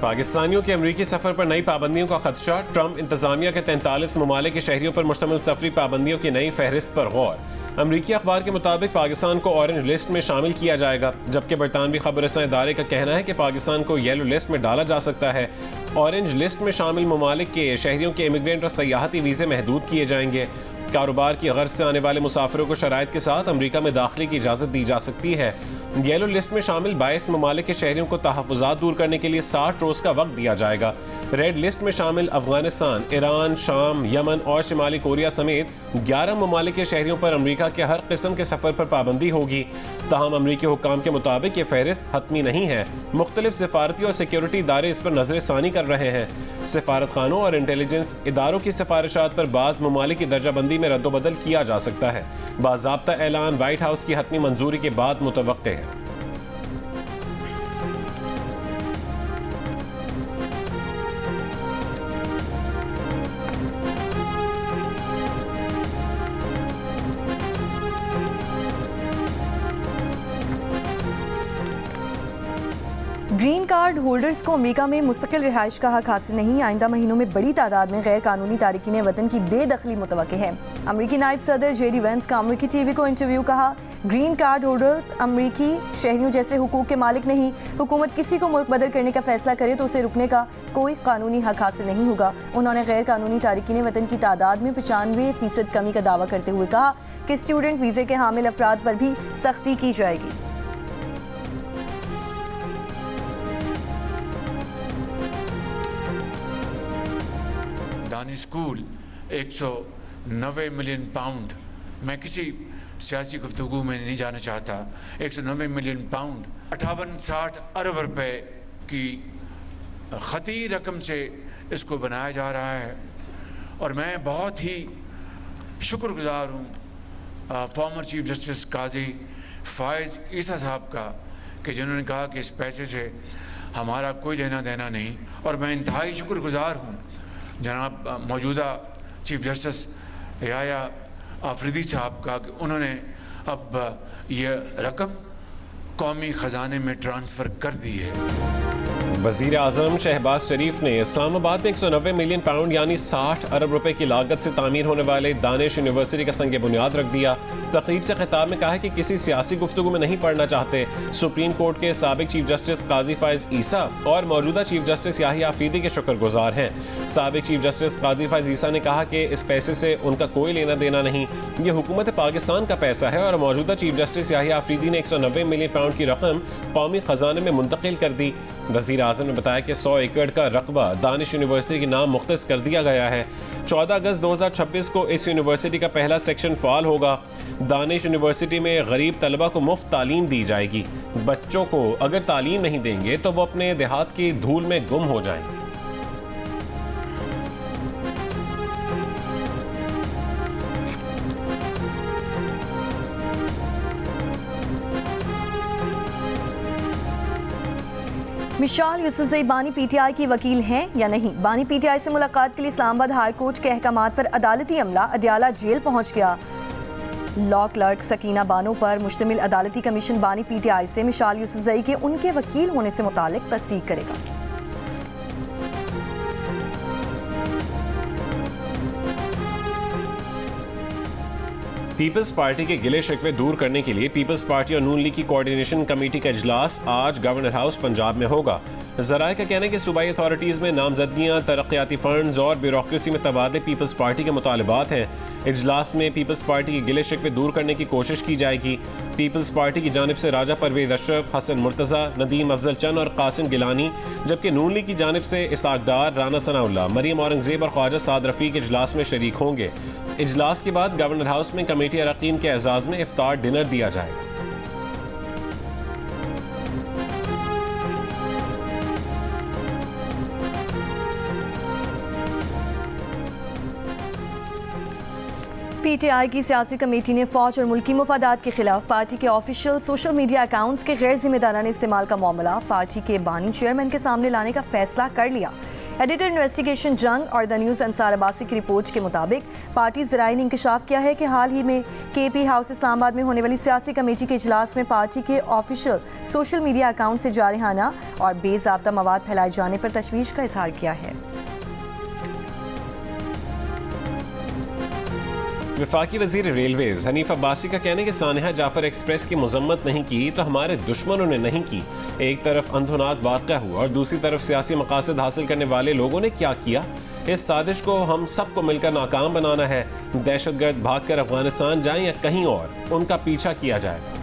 पाकिस्तानियों के अमरीकी सफर पर नई पाबंदियों का खदशा। ट्रंप इंतजामिया के 43 ममालिक के शहरियों पर मुश्तमिल सफरी पाबंदियों की नई फहरिस्त पर गौर। अमरीकी अखबार के मुताबिक पाकिस्तान को ऑरेंज लिस्ट में शामिल किया जाएगा, जबकि बरतानवी खबररसां इदारे का कहना है कि पाकिस्तान को येलो लिस्ट में डाला जा सकता है। ऑरेंज लिस्ट में शामिल ममालिक के शहरियों के इमिग्रेंट और सयाहती वीज़े महदूद किए जाएंगे। कारोबार की गर्ज से आने वाले मुसाफिरों को शराइत के साथ अमरीका में दाखिले की इजाज़त दी जा सकती है। येलो लिस्ट में शामिल 22 ममालिक के शहरियों को तहफ़्फ़ुज़ात दूर करने के लिए 60 रोज़ का वक्त दिया जाएगा। रेड लिस्ट में शामिल अफगानिस्तान, ईरान, शाम, यमन और शिमाली कोरिया समेत 11 ममालिक के शहरियों पर अमरीका के हर किस्म के सफ़र पर पाबंदी होगी। ताहम अमरीकी हुक्काम के मुताबिक ये फहरिस्त हतमी नहीं है। मुख्तलिफ सिफारती और सिक्योरिटी इदारे इस पर नजरसानी कर रहे हैं। सिफारत खानों और इंटेलिजेंस इदारों की सिफारिशात पर बाज़ ममालिक की दर्जाबंदी में रद्दोबदल किया जा सकता है। बाज़ाब्ता ऐलान व्हाइट हाउस की हतमी मंजूरी के बाद मुतवक्के है। ग्रीन कार्ड होल्डर्स को अमेरिका में मुस्तकिल रिहाइश का हक हासिल नहीं। आइंदा महीनों में बड़ी तादाद में गैर कानूनी तारकीन वतन की बेदखली मुतवक्के है। अमरीकी नायब सदर जेडी वेंस का अमरीकी टीवी को इंटरव्यू। कहा, ग्रीन कार्ड होल्डर्स अमरीकी शहरियों जैसे हुकूक के मालिक नहीं। हुकूमत किसी को मुल्क बदल करने का फैसला करे तो उसे रुकने का कोई कानूनी हक हासिल नहीं होगा। उन्होंने गैर कानूनी तारकीन वतन की तादाद में 95% कमी का दावा करते हुए कहा कि स्टूडेंट वीज़े के हामिल अफराद पर भी सख्ती की जाएगी। स्कूल 190 मिलियन पाउंड, मैं किसी सियासी गुफ्तगू में नहीं जाना चाहता, 190 मिलियन पाउंड 58-60 अरब रुपए की खती रकम से इसको बनाया जा रहा है। और मैं बहुत ही शुक्रगुजार हूँ फॉर्मर चीफ जस्टिस काजी फ़ाइज़ ईसा साहब का कि जिन्होंने कहा कि इस पैसे से हमारा कोई लेना देना नहीं। और मैं इंतहाई शुक्रगुजार हूँ जनाब मौजूदा चीफ जस्टिस याया आफरीदी साहब का कि उन्होंने अब ये रकम कौमी ख़जाने में ट्रांसफ़र कर दी है। वज़ीर आज़म शहबाज शरीफ ने इस्लामाबाद में 190 मिलियन पाउंड यानी 60 अरब रुपए की लागत से तामीर होने वाले दानिश यूनिवर्सिटी का संग बुनियाद रख दिया। तकरीब से खिताब में कहा कि किसी सियासी गुफ्तगू में नहीं पढ़ना चाहते। सुप्रीम कोर्ट के साबिक चीफ जस्टिस काजी फ़ाइज़ ईसा और मौजूदा चीफ जस्टिस याहिया आफरीदी के शुक्रगुजार हैं। साबिक चीफ जस्टिस काजी फ़ाइज़ ईसा ने कहा कि इस पैसे से उनका कोई लेना देना नहीं, ये हुकूमत पाकिस्तान का पैसा है। और मौजूदा चीफ जस्टिस याहिया आफरीदी ने 190 मिलियन पाउंड की रकम कौमी ख़जाने में मुंतकिल कर दी। वज़ीर आज़म ने बताया कि 100 एकड़ का रकबा दानिश यूनिवर्सिटी के नाम मुख्तस कर दिया गया है। 14 अगस्त 2026 को इस यूनिवर्सिटी का पहला सेक्शन फ़ाल होगा। दानिश यूनिवर्सिटी में गरीब तलबा को मुफ्त तालीम दी जाएगी। बच्चों को अगर तालीम नहीं देंगे तो वो अपने देहात की धूल में गुम हो जाएंगे। मिशाल यूसुफजई बानी पीटीआई की वकील हैं या नहीं? बानी पीटीआई से मुलाकात के लिए इस्लामाबाद हाई कोर्ट के अहकामात पर अदालती अमला अदयाला जेल पहुंच गया। लॉ क्लर्क सकीना बानो पर मुश्तमिल अदालती कमीशन बानी पीटीआई से मिशाल यूसुफजई के उनके वकील होने से मुतालिक तस्दीक करेगा। पीपल्स पार्टी के गिले शिकवे दूर करने के लिए पीपल्स पार्टी और नून लीग की कोऑर्डिनेशन कमेटी का इजलास आज गवर्नर हाउस पंजाब में होगा। ज़राए का कहना है कि सूबाई अथॉरिटीज़ में नामजदगियाँ, तरक्याती फंड्स और ब्यूरोक्रेसी में तबादले पीपल्स पार्टी के मुतालबात हैं। इजलास में पीपल्स पार्टी के गिले शिकवे दूर करने की कोशिश की जाएगी। पीपल्स पार्टी की जानिब से राजा परवेज अशरफ, हसन मुर्तज़ा, नदीम अफजल चंद और कासिम गिलानी, जबकि नून लीग की जानिब से इसाक डार, राना सनाउल्लाह, मरियम औरंगजेब और ख्वाजा साद रफ़ीक इजलास में शरीक होंगे। इजलास के बाद गवर्नर हाउस में कमेटी अरकान के एजाज़ में इफ्तार डिनर दिया जाएगा। पीटीआई की सियासी कमेटी ने फौज और मुल्की मुफादात के खिलाफ पार्टी के ऑफिशियल सोशल मीडिया अकाउंट्स के गैर जिम्मेदाराना इस्तेमाल का मामला पार्टी के बानी चेयरमैन के सामने लाने का फैसला कर लिया। एडिटर इन्वेस्टिगेशन जंग और द न्यूज़ अंसार अब्बासी की रिपोर्ट के मुताबिक पार्टी ज़राए ने इंकशाफ किया है कि हाल ही में KP हाउस इस्लामाबाद में होने वाली सियासी कमेटी के इजलास में पार्टी के ऑफिशियल सोशल मीडिया अकाउंट से जारहाना और बेज़ाब्ता मवाद फैलाए जाने पर तशवीश का इजहार किया है। वफाकी वजीर रेलवेज हनीफ अब्बासी का कहना है कि सानिहा जाफर एक्सप्रेस की मजम्मत नहीं की तो हमारे दुश्मनों ने नहीं की। एक तरफ अंधुनाक वाक़या हुआ और दूसरी तरफ सियासी मकासद हासिल करने वाले लोगों ने क्या किया। इस साजिश को हम सबको मिलकर नाकाम बनाना है। दहशतगर्द भागकर अफगानिस्तान जाएं या कहीं और, उनका पीछा किया जाएगा।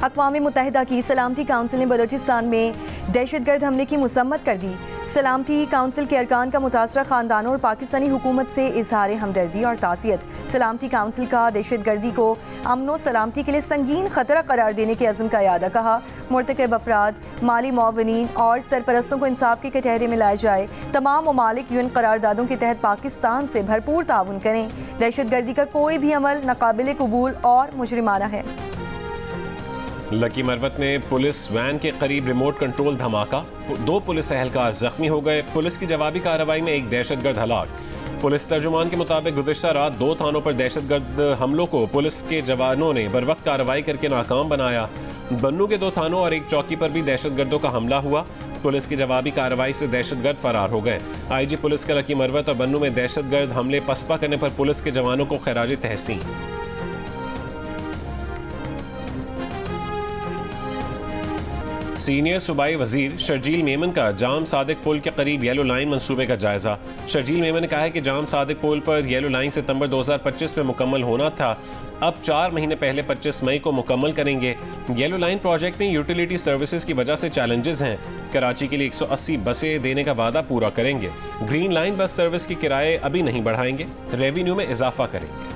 अक़वाम मुत्तहिदा की सलामती काउंसिल ने बलोचिस्तान में दहशतगर्द हमले की मसम्मत कर दी। सलामती काउंसिल के अरकान का मुतासरा ख़ानदानों और पाकिस्तानी हुकूमत से इजहार हमदर्दी और ताज़ियत। सलामती काउंसिल का दहशतगर्दी को अमन सलामती के लिए संगीन खतरा करार देने के अज़्म का यादा कहा। मुर्तकब अफराद, माली मुआवनीन और सरपरस्तों को इंसाफ के कटहरे में लाया जाए। तमाम ममालिक यूएन करारदादों के तहत पाकिस्तान से भरपूर ताउन करें। दहशतगर्दी का कोई भी अमल नाकाबिल कबूल और मुजरिमाना है। लकी मरवत में पुलिस वैन के करीब रिमोट कंट्रोल धमाका, 2 पुलिस एहलकार जख्मी हो गए। पुलिस की जवाबी कार्रवाई में एक दहशतगर्द हलाक। पुलिस तर्जुमान के मुताबिक गुज़िश्ता रात 2 थानों पर दहशतगर्द हमलों को पुलिस के जवानों ने बरवक्त कार्रवाई करके नाकाम बनाया। बन्नू के 2 थानों और एक चौकी पर भी दहशतगर्दों का हमला हुआ। पुलिस की जवाबी कार्रवाई से दहशतगर्द फरार हो गए। IG पुलिस का लकी मरवत और बन्नू में दहशतगर्द हमले पसपा करने पर पुलिस के जवानों को खैराज तहसीन। सीनियर सूबाई वजीर शर्जील मेमन का जाम सादिक पुल के करीब येलो लाइन मंसूबे का जायजा। शर्जील मेमन ने कहा है कि जाम सादिक पुल पर येलो लाइन सितंबर 2025 में मुकम्मल होना था, अब 4 महीने पहले 25 मई को मुकम्मल करेंगे। येलो लाइन प्रोजेक्ट में यूटिलिटी सर्विसेज की वजह से चैलेंजेस हैं। कराची के लिए 180 बसें देने का वादा पूरा करेंगे। ग्रीन लाइन बस सर्विस के किराए अभी नहीं बढ़ाएंगे, रेवेन्यू में इजाफा करेंगे।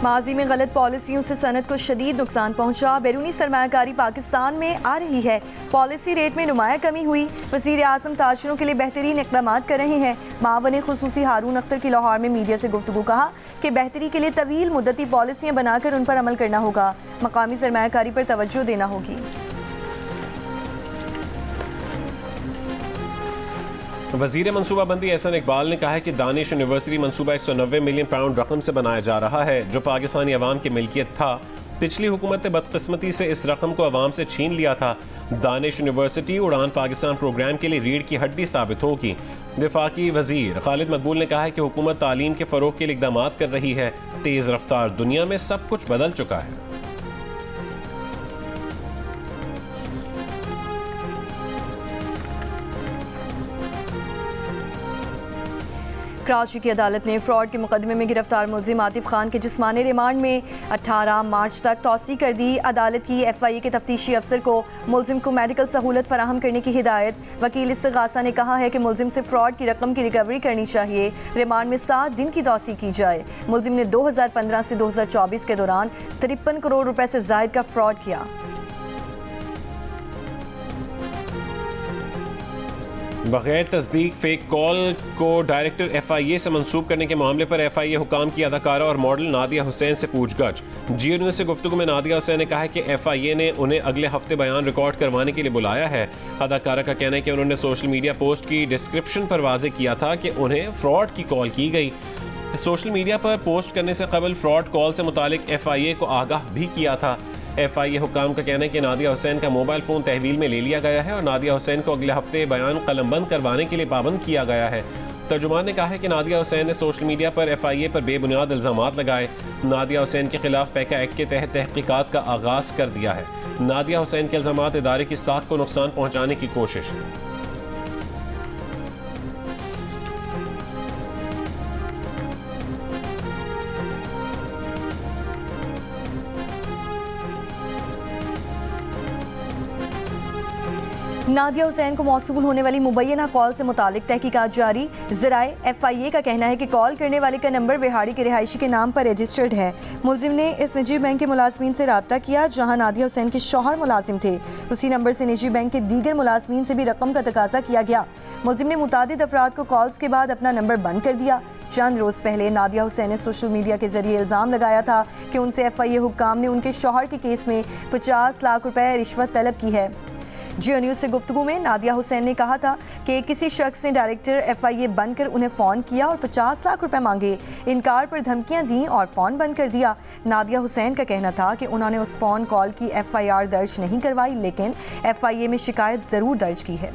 माजी में गलत पॉलिसियों से सनत को शदीद नुकसान पहुंचा। बैरूनी सरमायाकारी पाकिस्तान में आ रही है। पॉलिसी रेट में नुमाया कमी हुई। वज़ीर आज़म ताजरों के लिए बेहतरीन इक़दाम कर रहे हैं। मावन खुसूसी हारून अख्तर की लाहौर में मीडिया से गुफ्तगू कहा कि बेहतरी के लिए तवील मुद्दती पॉलिसियाँ बनाकर उन पर अमल करना होगा। मकामी सरमायाकारी पर तवज्जो देना होगी। वज़ीर मनसूबाबंदी एहसन इकबाल ने कहा है कि दानिश यूनिवर्सिटी मनसूबा 190 मिलियन पाउंड रकम से बनाया जा रहा है, जो पाकिस्तानी अवाम की मिल्कियत था। पिछली हुकूमत ने बदकिस्मती से इस रकम को अवाम से छीन लिया था। दानिश यूनिवर्सिटी उड़ान पाकिस्तान प्रोग्राम के लिए रीढ़ की हड्डी साबित होगी। वफाकी वज़ीर खालिद मकबूल ने कहा है कि हुकूमत तालीम के फ़रोग़ के लिए इक़दाम कर रही है। तेज़ रफ्तार दुनिया में सब कुछ बदल चुका है। कराची की अदालत ने फ्रॉड के मुकदमे में गिरफ्तार मुलजिम आतिफ खान के जिस्मानी रिमांड में 18 मार्च तक तौसी कर दी। अदालत की FIA के तफ्तीशी अफसर को मुलजिम को मेडिकल सहूलत फराहम करने की हिदायत। वकील इस्तिगासा ने कहा है कि मुलजिम से फ्रॉड की रकम की रिकवरी करनी चाहिए। रिमांड में 7 दिन की तौसी की जाए। मुलजिम ने 2015 से 2024 के दौरान 53 करोड़ रुपए से ज़ायद का फ्रॉड किया। बगैर तस्दीक फेक कॉल को डायरेक्टर FIA से मंसूब करने के मामले पर FIA हुकाम की अदाकारा और मॉडल नादिया हुसैन से पूछगछ। GNU न्यूज़ से गुफ्तगू में नादिया हुसैन ने कहा है कि FIA ने उन्हें अगले हफ्ते बयान रिकॉर्ड करवाने के लिए बुलाया है। अदाकारा का कहना है कि उन्होंने सोशल मीडिया पोस्ट की डिस्क्रिप्शन पर वाज़ेह किया था कि उन्हें फ्रॉड की कॉल की गई। सोशल मीडिया पर पोस्ट करने से कबल फ्रॉड कॉल से मुतालिक FIA को आगाह भी किया था। FIA हुकाम का कहना है कि नादिया हुसैन का मोबाइल फ़ोन तहवील में ले लिया गया है और नादिया हुसैन को अगले हफ्ते बयान कलमबंद करवाने के लिए पाबंद किया गया है। तर्जुमान ने कहा है कि नादिया हुसैन ने सोशल मीडिया पर FIA पर बेबुनियाद इल्ज़ामात लगाए। नादिया हुसैन के खिलाफ पैका एक्ट के तहत तहकीकात का आगाज़ कर दिया है। नादिया हुसैन के इल्ज़ामात इदारे की साख को नुकसान पहुँचाने की कोशिश है। नादिया हुसैन को मौसूल होने वाली मुबैना कॉल से मुतालिक तहकीकात जारी। ज़राए FIA का कहना है कि कॉल करने वाले का नंबर बिहाड़ी के रिहायशी के नाम पर रजिस्टर्ड है। मुलजिम ने इस निजी बैंक के मुलाजमीन से रब्ता किया जहां नादिया हुसैन के शौहर मुलाजिम थे। उसी नंबर से निजी बैंक के दीगर मुलाजमीन से भी रकम का तकाजा किया गया। मुलजिम ने मुतादिद अफराद को कॉल्स के बाद अपना नंबर बंद कर दिया। चंद रोज़ पहले नादिया हुसैन ने सोशल मीडिया के जरिए इल्ज़ाम लगाया था कि उनसे FIA हुक्काम ने उनके शौहर के केस में 50 लाख रुपए रिश्वत तलब की है। जियो न्यूज़ से गुफ्तगू में नादिया हुसैन ने कहा था कि किसी शख्स ने डायरेक्टर FIA बनकर उन्हें फ़ोन किया और 50 लाख रुपए मांगे। इनकार पर धमकियां दी और फ़ोन बंद कर दिया। नादिया हुसैन का कहना था कि उन्होंने उस फ़ोन कॉल की FIR दर्ज नहीं करवाई, लेकिन FIA में शिकायत ज़रूर दर्ज की है।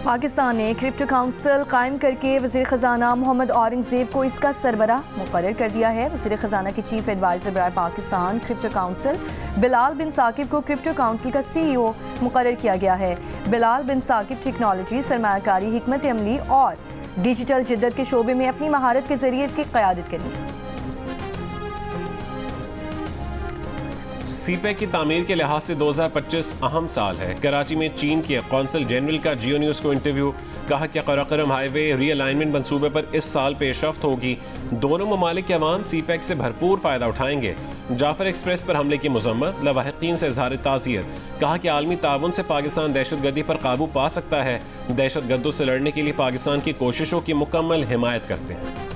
पाकिस्तान ने क्रिप्टो काउंसिल कायम करके वज़ीर ख़जाना मोहम्मद औरंगज़ेब को इसका सरबराह मुकर्रर कर दिया है। वज़ीर ख़जाना के चीफ एडवाइज़र बराए पाकिस्तान क्रिप्टो काउंसिल बिलाल बिन साकिब को क्रिप्टो काउंसिल का CEO मुकर्रर किया गया है। बिलाल बिन साकिब टेक्नोलॉजी, सरमायाकारी, हिकमत अमली और डिजिटल जिद्दत के शोबे में अपनी महारत के जरिए इसकी क़यादत करेंगे। CPEC की तामीर के लिहाज से 2025 अहम साल है। कराची में चीन के कौंसल जनरल का जियो न्यूज़ को इंटरव्यू। कहा कि कराकोरम हाईवे रीअलाइनमेंट मंसूबे पर इस साल पेशरफ्त होगी। दोनों ममालिक के अवाम CPEC से भरपूर फ़ायदा उठाएंगे। जाफर एक्सप्रेस पर हमले की मजम्मत, लवाहिकीन से इज़हार ताज़ियत। कहा कि आलमी ताउन से पाकिस्तान दहशतगर्दी पर काबू पा सकता है। दहशतगर्दों से लड़ने के लिए पाकिस्तान की कोशिशों की मुकम्मल हिमायत करते हैं।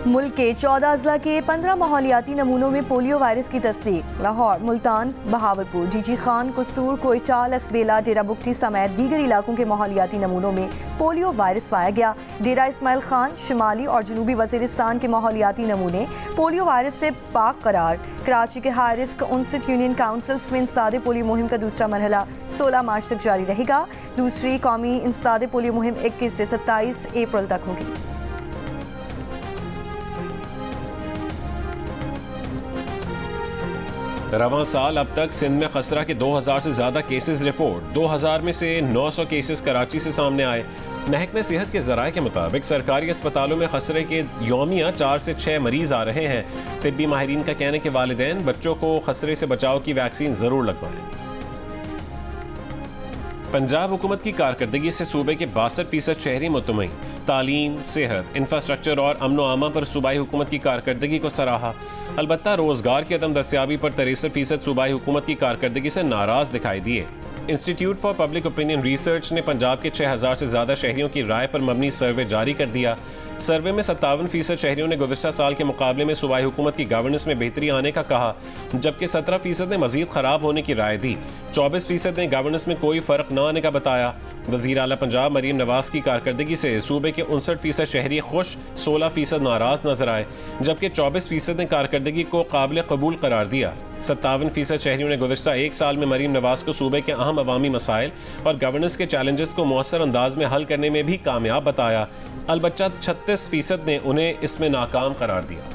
मुल्क के 14 अजला के 15 माहौलियाती नमूनों में पोलियो वायरस की तस्दीक। लाहौर, मुल्तान, बहावलपुर, जीजी खान, कसूर, कोयचा, लसबेला, डेरा बुगटी समेत दीगर इलाकों के माहौलियाती नमूनों में पोलियो वायरस पाया गया। डेरा इस्माइल खान, शिमाली और जनूबी वजीरिस्तान के माहौलियाती नमूने पोलियो वायरस से पाक करार। कराची के हाई रिस्क 59 यूनियन काउंसिल्स में इंसदाद पोलियो मुहिम का दूसरा मरहला 16 मार्च तक जारी रहेगा। दूसरी कौमी इंसदाद पोलियो मुहिम 21 से 27 अप्रैल तक होगी। रवां साल अब तक सिंध में खसरा के 2000 से ज़्यादा केसेस रिपोर्ट। 2000 में से 900 केसेस कराची से सामने आए। महकमे सेहत के ज़राए के मुताबिक सरकारी अस्पतालों में खसरे के यौमिया 4 से 6 मरीज़ आ रहे हैं। तिब्बी माहिरीन का कहना है कि वालिदैन बच्चों को खसरे से बचाव की वैक्सीन ज़रूर लगवाएं। पंजाब हुकूमत की कारकर्दगी से सूबे के 62% शहरी मुतमईन। तालीम, सेहत, इंफ्रास्ट्रक्चर और अमनो आमा पर सूबाई हुकूमत की कारकर्दगी को सराहा। अलबत्ता रोजगार की अदम दस्तियाबी पर 63% सूबाई हुकूमत की कारकर्दगी से नाराज दिखाई दिए। Institute for public opinion research ने पंजाब के 6000 से ज़्यादा शहरियों की राय पर मबनी सर्वे जारी कर दिया। सर्वे में 57% शहरियों ने गुज़श्ता साल के मुकाबले में सूबाई हुकूमत की गवर्नेंस में बेहतरी आने का कहा, जबकि 17% ने मजीद ख़राब होने की राय दी। 24% ने गवर्नेंस में कोई फ़र्क न आने का बताया। वज़ीर आला पंजाब मरीम नवाज़ की कारकर्दगी से सूबे के 59% शहरी खुश, 16% नाराज़ नजर आए, जबकि 24% ने कारकर्दगी को काबिल कबूल करार दिया। 57% शहरियों ने गुज़श्ता एक साल में मरीम नवाज़ को सूबे के अहम अवामी मसाइल और गवर्नेंस के चैलेंजेस को मौसर अंदाज में हल करने में भी कामयाब बताया। अलबत्ता 36% ने उन्हें इसमें नाकाम करार दिया।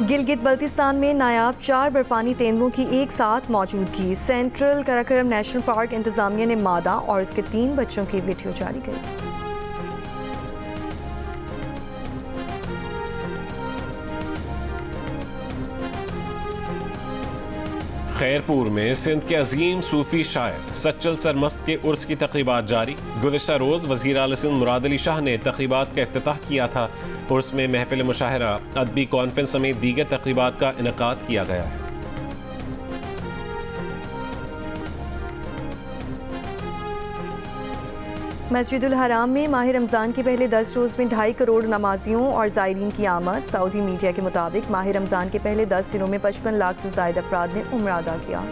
गिलगित बल्तिस्तान में नायाब 4 बर्फानी तेंदुओं की एक साथ मौजूदगी। सेंट्रल कराकोरम नेशनल पार्क इंतजामिया ने मादा और इसके 3 बच्चों की वीडियो जारी की। खैरपुर में सिंध के अजीम सूफी शायर सच्चल सरमस्त के उर्स की तकरीबात जारी। गुज़श्ता रोज़ वज़ीर आला सिंध मुराद अली शाह ने तकरीबात का इफ्तिताह किया था। उर्स में महफिल मुशाहरा, अदबी कॉन्फ्रेंस समेत दीगर तकरीबात का इनेकाद किया गया है। मस्जिदुल हराम में माह रमज़ान के पहले 10 रोज़ में 2.5 करोड़ नमाजियों और ज़ायरीन की आमद। सऊदी मीडिया के मुताबिक माह रमज़ान के पहले 10 दिनों में 55 लाख से ज़ायद अफराद ने उम्र अदा किया।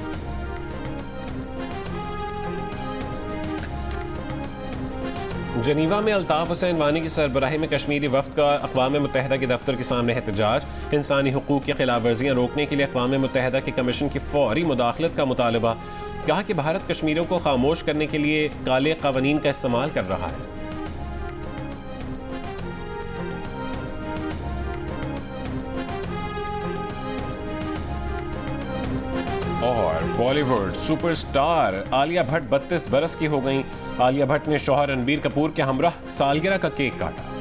जनीवा में अल्ताफ हुसैन वानी की सरबराही में कश्मीरी वफ़द का अक़वाम मुत्तहिदा के दफ्तर के सामने एहतजाज। इंसानी हुकूक की खिलाफ वर्जियाँ रोकने के लिए अक़वाम मुत्तहिदा के कमीशन की फौरी मुदाखलत का मुतालबा। कहा कि भारत कश्मीरियों को खामोश करने के लिए काले कानून का इस्तेमाल कर रहा है। और बॉलीवुड सुपरस्टार आलिया भट्ट 32 बरस की हो गईं। आलिया भट्ट ने शौहर रणबीर कपूर के हमराह सालगिरह का केक काटा।